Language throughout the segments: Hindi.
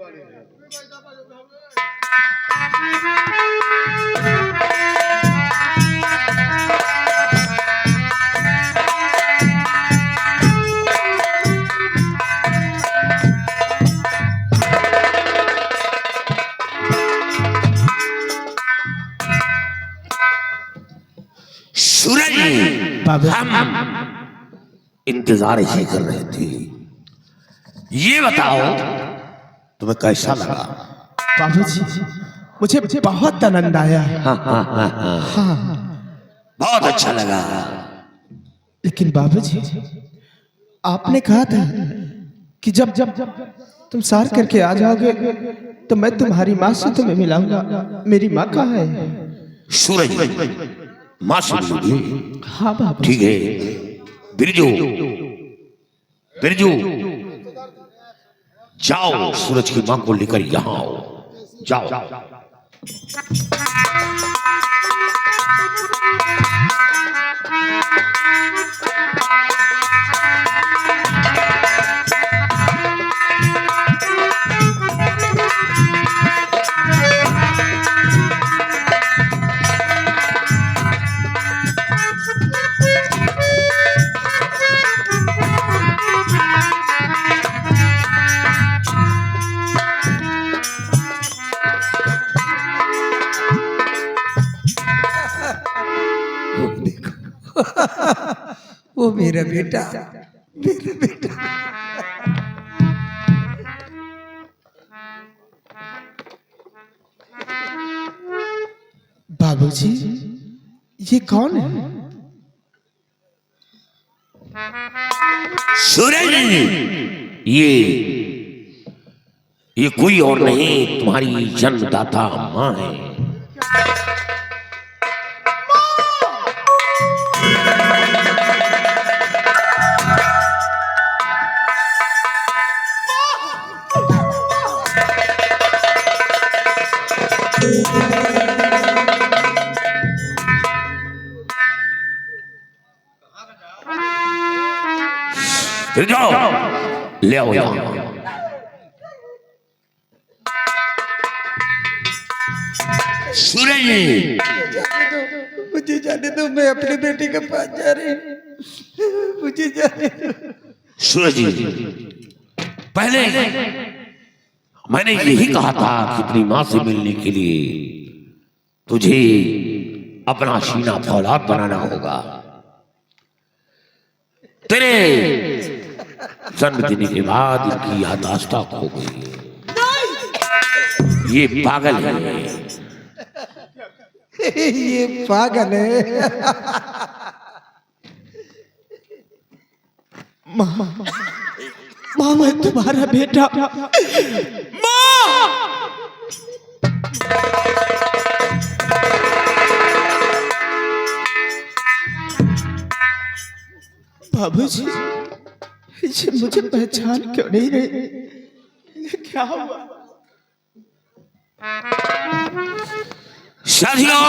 सूरज हम इंतजार ही कर रहे थे। ये बताओ तुम्हें कैसा लगा? बाबूजी मुझे बहुत आनंद आया। हाँ बहुत अच्छा लगा। लेकिन बाबूजी आपने कहा था कि जब तुम सार करके आ जाओगे तो मैं तुम्हारी माँ से तुम्हें मिलाऊंगा। मेरी माँ कहाँ है? सूरज माँ से मिलोगे? हाँ बाबू। ठीक है, बिरजू बिरजू जाओ, सूरज की माँ को लेकर यहाँ आओ। जाओ। वो मेरा बेटा, मेरा बेटा। बाबूजी ये कौन है? सूरज ये कोई और नहीं, तुम्हारी जन्मदाता माँ है। फिर जाओ ले आओ यहाँ। सूरज मुझे जाने दो, मैं अपने बेटे के पास जा रही हूँ। मुझे जाने दो। सूरज पहले मैंने यही कहा था कि अपनी माँ से मिलने के लिए तुझे अपना सीना फौलाद बनाना होगा। तेरे जन्म देने के बाद इनकी याददाश्त खो गई। ये पागल है। ये पागल है। माँ मैं तुम्हारा बेटा। बाबूजी ये मुझे पहचान क्यों नहीं रहे? क्या हुआ? साथियों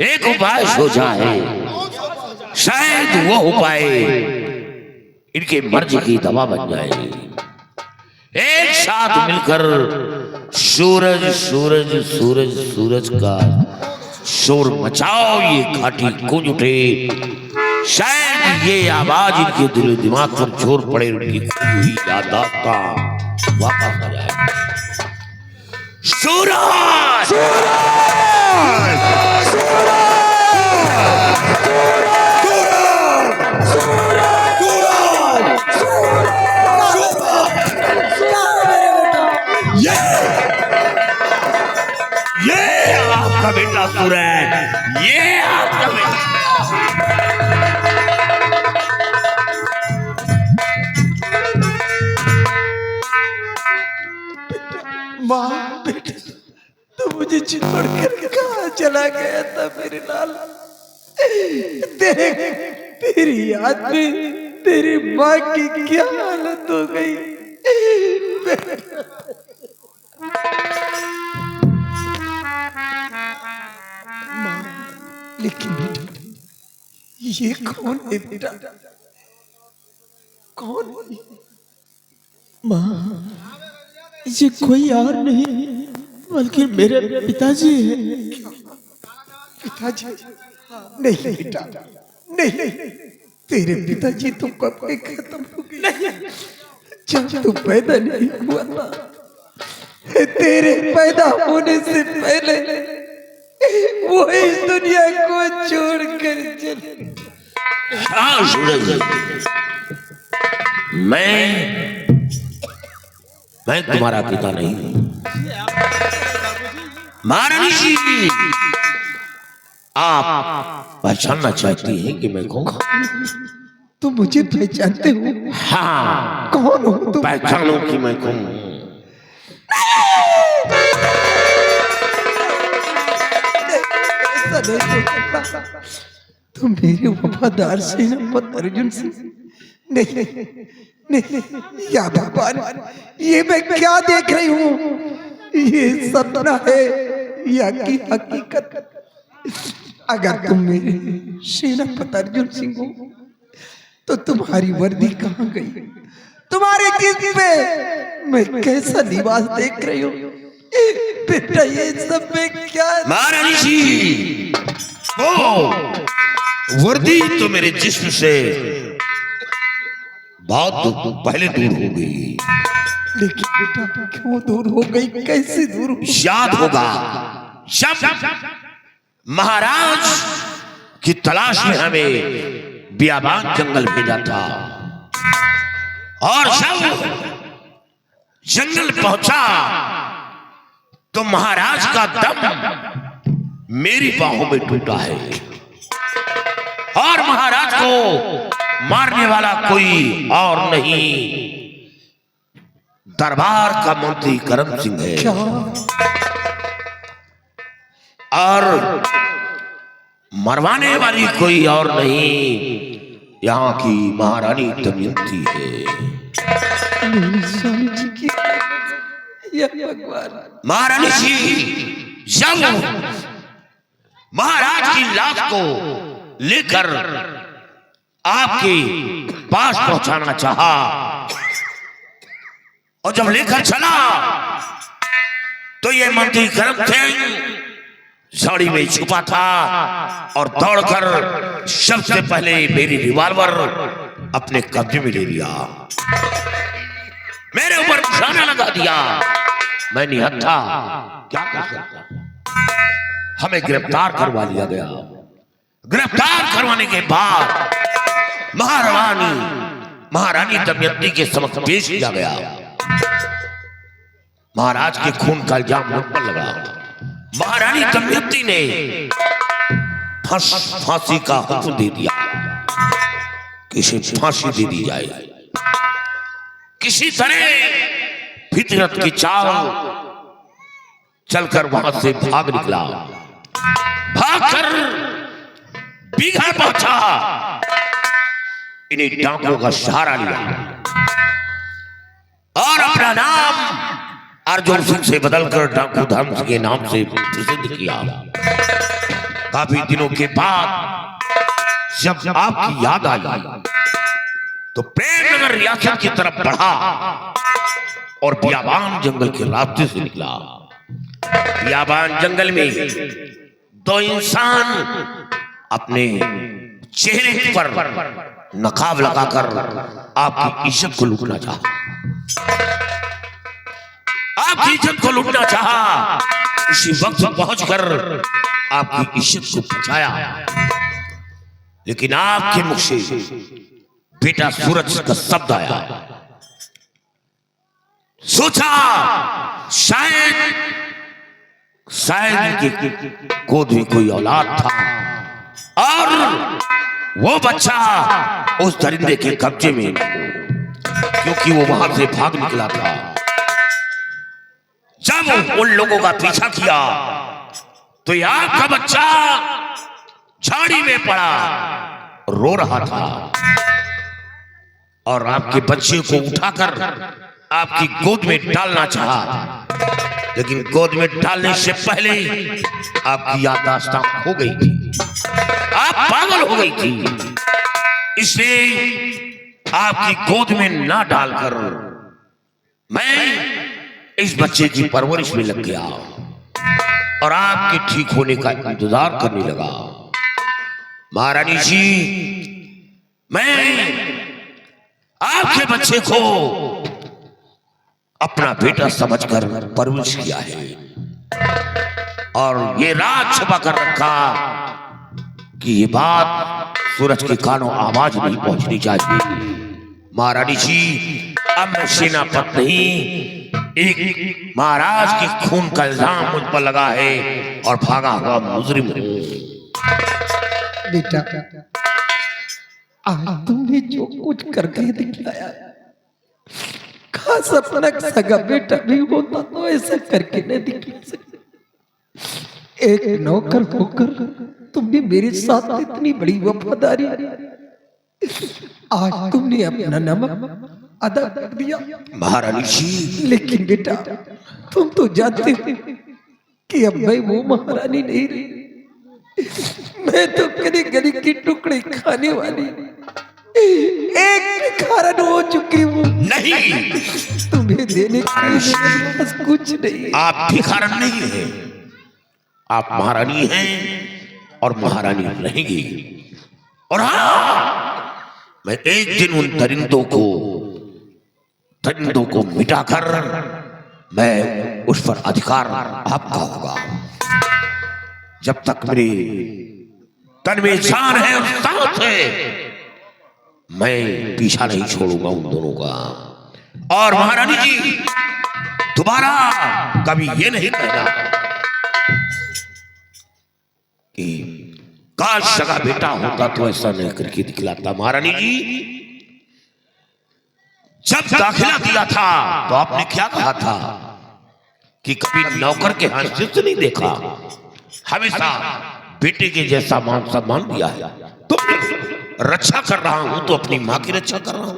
एक उपाय सोचा है, शायद वो उपाय इनके मर्ज की दवा बन जाए। एक साथ मिलकर सूरज सूरज सूरज सूरज का शोर मचाओ, ये घाटी गूंज उठे। शायद ये आवाज इनके दिल दिमाग पर जोर पड़े, उनकी खोई हुई याददाश्त का वापस आ जाए। सूरज ये आपका बेटा सूरज, ये आपका बेटा। माँ बेटा तो मुझे छोड़ कर कहाँ चला गया था मेरे लाल? तेरी याद में तेरी माँ की क्या हालत हो गई? माँ लेकिन बेटा ये कौन है बेटा? कौन? माँ ये कोई और नहीं बल्कि मेरे पिताजी हैं। पिताजी? नहीं बेटा, नहीं, तेरे पिताजी तो कब के खत्म हो गए। जब तू पैदा नहीं हुआ था, तेरे पैदा होने से पहले वो इस दुनिया को छोड़कर चले। हाँ सूरज, मैं तुम्हारा पिता नहीं हूं। महारानी जी, आप पहचानना चाहती हैं कि मैं कौन? तुम मुझे पहचानते हो? हाँ। कौन हो तुम? पहचानो कि मैं कौन? ऐसा नहीं हो सकता। तुम मेरे वफादार सेनापति अर्जुन सिंह। नहीं, या भगवान, ये मैं क्या देख रही हूँ? ये सपना है या की हकीकत? अगर तुम मेरे सेनापति अर्जुन सिंह हो तो तुम्हारी वर्दी कहाँ गई? तुम्हारे जिस्म पे मैं कैसा लिबास देख रही हूँ? बेटा ये सब में क्या? महारानी जी, वो वर्दी तो मेरे जिस्म से बहुत पहले दूर हो गई। लेकिन बेटा क्यों दूर हो गई? कैसे दूर हो? याद होगा जब महाराज की तलाश में हमें बियाबान जंगल भेजा था, और जब जंगल पहुंचा तो महाराज का दम मेरी बाहों में टूटा है, और महाराज को मारने वाला कोई और नहीं, दरबार का मंत्री करम सिंह है। और मरवाने वाली कोई और नहीं, यहाँ की महारानी दमयंती है। महारानी जी जब महाराज की लाश को लेकर आपके पास पहुंचाना चाहा, और जब लेकर चला तो ये मंत्री करम सिंह झाड़ी में छुपा था, और दौड़कर सबसे पहले मेरी रिवॉल्वर अपने कब्जे में ले लिया, मेरे ऊपर निशाना लगा दिया। मैं निहत्था क्या कर सकता? हमें गिरफ्तार करवा लिया गया। गिरफ्तार करवाने के बाद महारानी दमयंती के समक्ष पेश किया गया। महाराज के खून का इल्जाम मुझ पर लगा। महारानी दमयंती ने फांसी का हुक्म दे दिया, किसी फांसी दे दी जाए। किसी तरह फितरत की चाल चलकर वहां से भाग निकला, भागकर बीघा पहुंचा, इन्हीं डाकुओं का सहारा लिया और अपना नाम अर्जुन सिंह से बदलकर डाकू धर्म के नाम से प्रसिद्ध किया। काफी दिनों के बाद जब आपकी याद आई तो प्रेमनगर रियासत की तरफ बढ़ा और बियाबान जंगल के रास्ते से निकला। बियाबान जंगल में दो इंसान अपने चेहरे पर नकाब लगाकर आपकी इज्जत को लूटना चाहा, आपकी इज्जत को लूटना चाहा। उसी वक्त पहुंचकर आपकी इज्जत को बचाया, लेकिन आपके मुख से बेटा सूरज का शब्द आया। सोचा शायद इनकी गोद में कोई औलाद था और वो बच्चा उस दरिंदे के कब्जे में, क्योंकि वो वहां से भाग निकला था। जब उन लोगों का पीछा किया तो यहाँ का बच्चा झाड़ी में पड़ा, रो रहा था, और आपके बच्चे को उठाकर आपकी गोद में डालना चाहा, लेकिन गोद में डालने से पहले आपकी याददाश्त हो गई थी, आप पागल हो गई थी। इसलिए आपकी गोद में ना डालकर मैं इस बच्चे की परवरिश में लग गया और आपके ठीक होने का इंतजार करने लगा। महारानी जी, मैं आपके बच्चे को अपना बेटा समझकर परवरिश किया है और ये राज छुपा कर रखा कि ये बात सूरज के कानों आवाज नहीं पहुंचनी चाहिए। महारानी जी, अब मैं सेनापति नहीं, एक महाराज के खून का इल्जाम मुझ पर लगा है और भागा हुआ मुजरिम हूं। बेटा, आज तुमने जो कुछ करके दिखाया, खास अपना सगा बेटा भी होता तो ऐसा करके नहीं दिखा सकता। एक नौकर होकर तुमने मेरे साथ इतनी बड़ी वफादारी, आज तुमने अपना नमक अदा कर दिया। महारानी जी, लेकिन बेटा, तुम तो जानते हो कि अब मैं वो महारानी नहीं रही। मैं तो गली गली की टुकड़े खाने वाली एक भिखारन हो चुकी हूँ। नहीं, तुम्हें देने के लिए मेरे पास कुछ नहीं। आप भिखारन नहीं हैं, आप महारानी हैं और महारानी रहेंगी। और हाँ, मैं एक दिन उन दरिंदों को मिटाकर मैं उस पर अधिकार आपका होगा। जब तक मेरी तन में जान है और सांस है, मैं पीछा नहीं छोड़ूंगा उन दोनों का। और महारानी जी, दोबारा कभी ये नहीं कहना कि काश सगा बेटा होता तो ऐसा नहीं करके दिखलाता। महारानी जी, जब दाखिला दिया था तो आपने क्या कहा था कि कभी नौकर के हैसियत से नहीं देखा, हमेशा बेटे के जैसा मान सम्मान दिया है। तो रक्षा कर रहा हूं तो अपनी मां की रक्षा कर रहा हूं,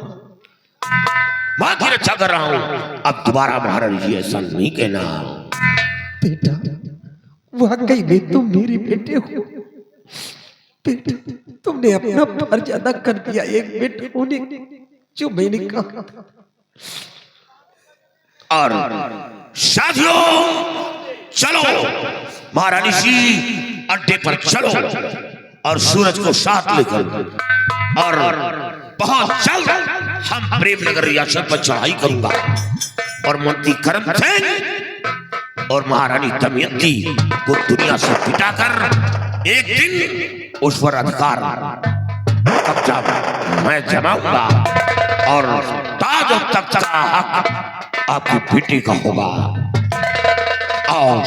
मां की रक्षा कर रहा हूं। अब दोबारा महारानी जी ऐसा नहीं कहना। बेटा, वाकई में तुम मेरे बेटे हो। बेटा, तुमने अपना फर्ज अदा कर दिया एक बेटे होने जो मैंने कहा था। और साथियों, चलो महारानी जी, अड्डे पर चलो और सूरज को साथ लेकर, और बहुत जल्द हम प्रेमनगर रियासत पर चढ़ाई करूंगा और मंत्री करम सिंह और महारानी दमयंती को दुनिया से पिटाकर एक दिन उस पर अधिकार कब्जा मैं जमाऊंगा और ताज और तख्त का हक आपकी बेटी का होगा। और